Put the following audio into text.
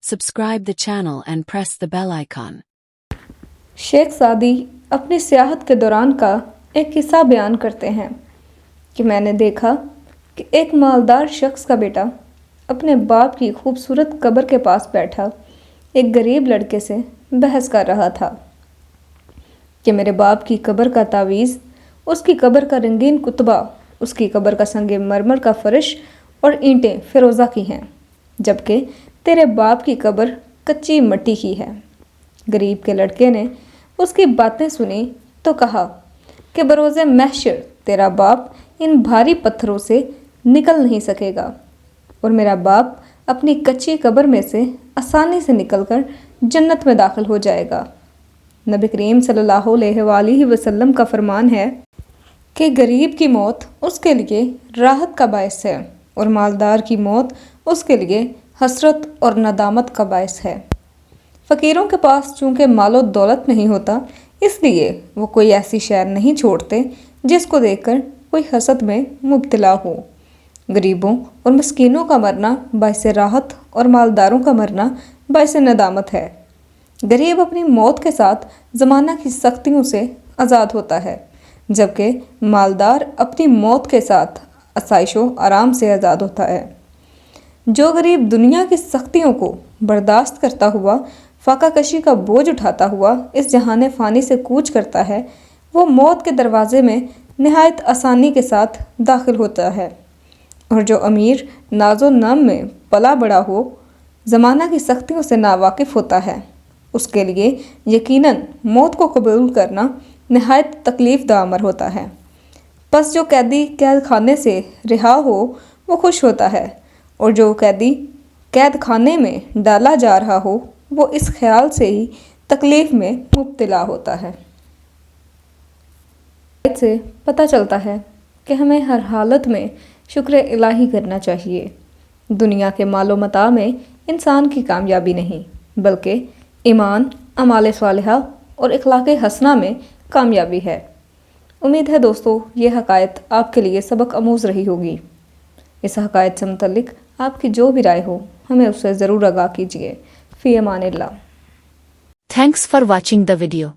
subscribe the channel and press the bell icon. Sheikh सादी अपनी सियाहत के दौरान का एक किस्सा बयान करते हैं कि मैंने देखा कि एक मालदार शख्स का बेटा अपने बाप की खूबसूरत कब्र के पास बैठा एक गरीब लड़के से बहस कर रहा था कि मेरे बाप की कब्र का तावीज़, उसकी कब्र का रंगीन कुतबा, उसकी कब्र का संगे मरमर का फर्श और ईंटें फ़िरोज़ा की हैं, जबकि तेरे बाप की कब्र कच्ची मिट्टी की है। गरीब के लड़के ने उसकी बातें सुनी तो कहा कि बरोज़े महशर तेरा बाप इन भारी पत्थरों से निकल नहीं सकेगा और मेरा बाप अपनी कच्ची कब्र में से आसानी से निकलकर जन्नत में दाखिल हो जाएगा। नबी करीम सल्लल्लाहु अलैहि वसल्लम का फरमान है कि गरीब की मौत उसके लिए राहत का बायस है और मालदार की मौत उसके लिए हसरत और नदामत का बायस है। फ़कीरों के पास चूँकि मालो दौलत नहीं होता, इसलिए वो कोई ऐसी शय नहीं छोड़ते जिसको देखकर कोई हसद में मुब्तला हो। गरीबों और मस्कीनों का मरना बायस राहत और मालदारों का मरना बायस नदामत है। गरीब अपनी मौत के साथ ज़माना की सख्तियों से आज़ाद होता है, जबकि मालदार अपनी मौत के साथ आसाइशो आराम से आज़ाद होता है। जो गरीब दुनिया की सख्तियों को बर्दाश्त करता हुआ फाका कशी का बोझ उठाता हुआ इस जहान फ़ानी से कूच करता है, वो मौत के दरवाज़े में नहायत आसानी के साथ दाखिल होता है। और जो अमीर नाजो नम में पला बड़ा हो, ज़माना की सख्तियों से नावाकिफ़ होता है, उसके लिए यकीनन मौत को कबूल करना नहायत तकलीफ़ दा अमर होता है। बस जो कैदी कैद खाने से रिहा हो वो खुश होता है, और जो कैदी कैद खाने में डाला जा रहा हो वो इस ख्याल से ही तकलीफ़ में मुब्तला होता है। इससे पता चलता है कि हमें हर हालत में शुक्र इलाही करना चाहिए। दुनिया के मालो मता में इंसान की कामयाबी नहीं, बल्कि ईमान, अमाल सालिहा और इखलाक़ हसना में कामयाबी है। उम्मीद है दोस्तों ये हकायत आपके लिए सबक आमूज़ रही होगी। इस हकायत से मुतल्लिक आपकी जो भी राय हो हमें उससे ज़रूर आगाह कीजिए। फ़ी अमानिल्लाह। Thanks for watching the video.